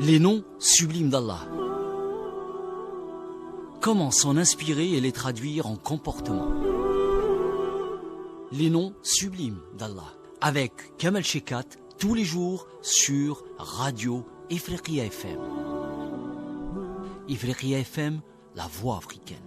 Les noms sublimes d'Allah. Comment s'en inspirer et les traduire en comportement? Les noms sublimes d'Allah. Avec Kamal Shekat, tous les jours sur Radio Ifriqiya FM. Ifriqiya FM, la voix africaine.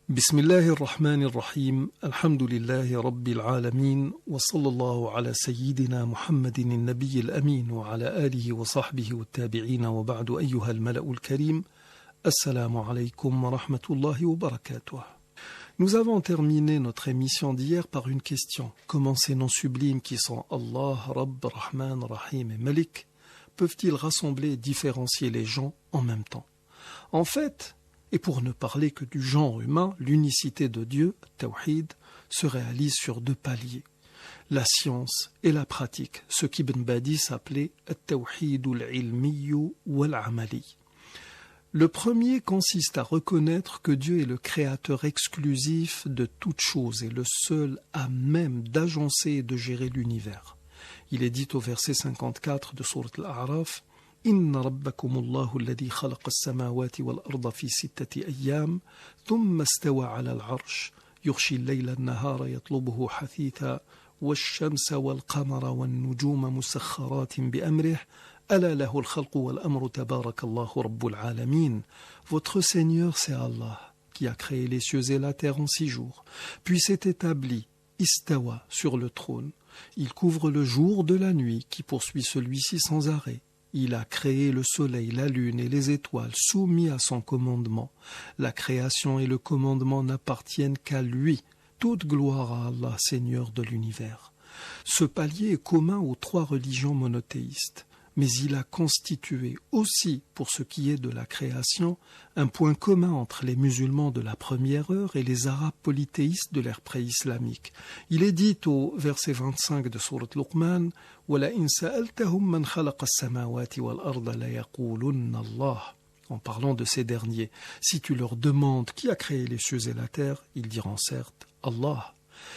بسم الله الرحمن الرحيم الحمد لله رب العالمين وصلى الله على سيدنا محمد النبي الأمين وعلى آله وصحبه والتابعين وبعد أيها الملأ الكريم السلام عليكم ورحمة الله وبركاته. Nous avons terminé notre émission d'hier par une question. Comment ces noms sublimes qui sont Allah, Rabb, Rahman, Rahim et Malik peuvent-ils rassembler et différencier les gens en même temps? En fait, et pour ne parler que du genre humain, l'unicité de Dieu, Tawhid, se réalise sur deux paliers, la science et la pratique, ce qu'Ibn Badi s'appelait At-Tawhid al-Ilmi wal-Amali. Le premier consiste à reconnaître que Dieu est le créateur exclusif de toutes choses et le seul à même d'agencer et de gérer l'univers. Il est dit au verset 54 de Sourate Al-A'raf: إن ربكم الله الذي خلق السماوات والأرض في 6 أيام ثم استوى على العرش يغشي الليل النهار يطلبه حثيثا والشمس والقمر والنجوم مسخرات بأمره ألا له الخلق والأمر تبارك الله رب العالمين. Votre Seigneur, c'est Allah, qui a créé les cieux et la terre en 6 jours, puis s'est établi, istawa, sur le trône. Il couvre le jour de la nuit, qui poursuit celui-ci sans arrêt. Il a créé le soleil, la lune et les étoiles, soumis à son commandement. La création et le commandement n'appartiennent qu'à lui. Toute gloire à Allah, Seigneur de l'univers. Ce palier est commun aux 3 religions monothéistes, mais il a constitué aussi, pour ce qui est de la création, un point commun entre les musulmans de la première heure et les arabes polythéistes de l'ère pré-islamique. Il est dit au verset 25 de Sourate Luqman: وَلَئِنْ سَأَلْتَهُمْ مَنْ خَلَقَ السَّمَاوَاتِ وَالْأَرْضَ لَيَقُولُنَّ اللَّهُ. En parlant de ces derniers, si tu leur demandes qui a créé les cieux et la terre, ils diront certes Allah.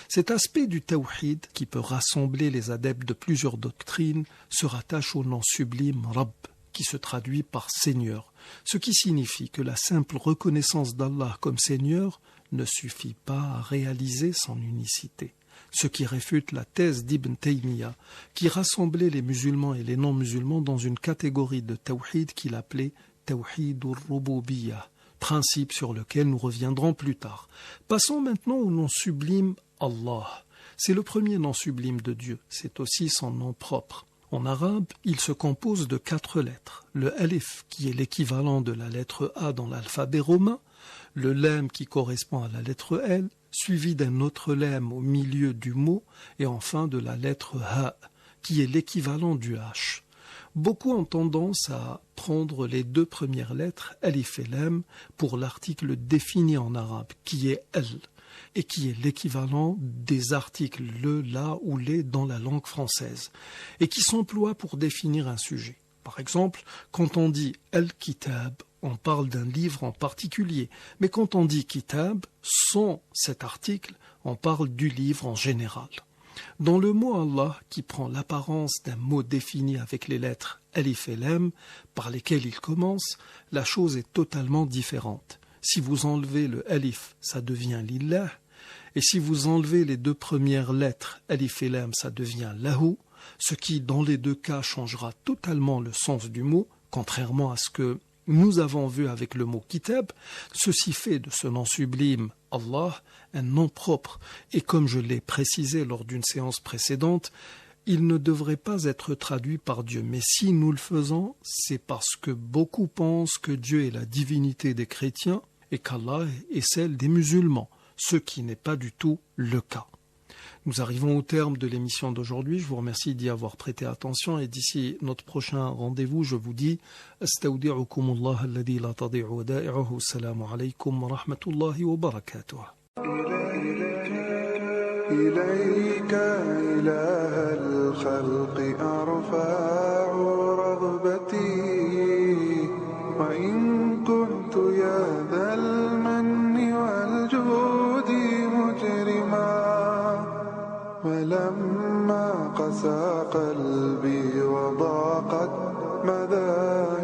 Cet aspect du tawhid, qui peut rassembler les adeptes de plusieurs doctrines, se rattache au nom sublime Rabb, qui se traduit par Seigneur, ce qui signifie que la simple reconnaissance d'Allah comme Seigneur ne suffit pas à réaliser son unicité, ce qui réfute la thèse d'Ibn Taymiyyah, qui rassemblait les musulmans et les non-musulmans dans une catégorie de tawhid qu'il appelait Tawhid al-Rububiyyah, principe sur lequel nous reviendrons plus tard. Passons maintenant au nom sublime Allah. C'est le premier nom sublime de Dieu, c'est aussi son nom propre. En arabe, il se compose de 4 lettres. Le alif, qui est l'équivalent de la lettre A dans l'alphabet romain, le lam qui correspond à la lettre L, suivi d'un autre lam au milieu du mot, et enfin de la lettre Ha, qui est l'équivalent du H. Beaucoup ont tendance à prendre les 2 premières lettres, alif et lam, pour l'article défini en arabe, qui est al, et qui est l'équivalent des articles le, la ou les dans la langue française, et qui s'emploient pour définir un sujet. Par exemple, quand on dit al-kitab, on parle d'un livre en particulier, mais quand on dit kitab, sans cet article, on parle du livre en général. Dans le mot Allah, qui prend l'apparence d'un mot défini avec les lettres alif et lam, par lesquelles il commence, la chose est totalement différente. Si vous enlevez le alif, ça devient lillah, et si vous enlevez les 2 premières lettres, alif et lam, ça devient lahu, ce qui dans les 2 cas changera totalement le sens du mot, contrairement à ce que nous avons vu avec le mot kitab. Ceci fait de ce nom sublime Allah un nom propre, et comme je l'ai précisé lors d'une séance précédente, il ne devrait pas être traduit par Dieu, mais si nous le faisons, c'est parce que beaucoup pensent que Dieu est la divinité des chrétiens et qu'Allah est celle des musulmans, ce qui n'est pas du tout le cas. Nous arrivons au terme de l'émission d'aujourd'hui. Je vous remercie d'y avoir prêté attention, et d'ici notre prochain rendez-vous, je vous dis Astaudi'ukumullah alladhi la tadi'u wada'i'uhu. Assalamu alaykum wa rahmatullahi wa barakatuh. إليك إله الخلق أرفع رغبتي وإن كنت يا ذا قلبي وضاقت مذاهبي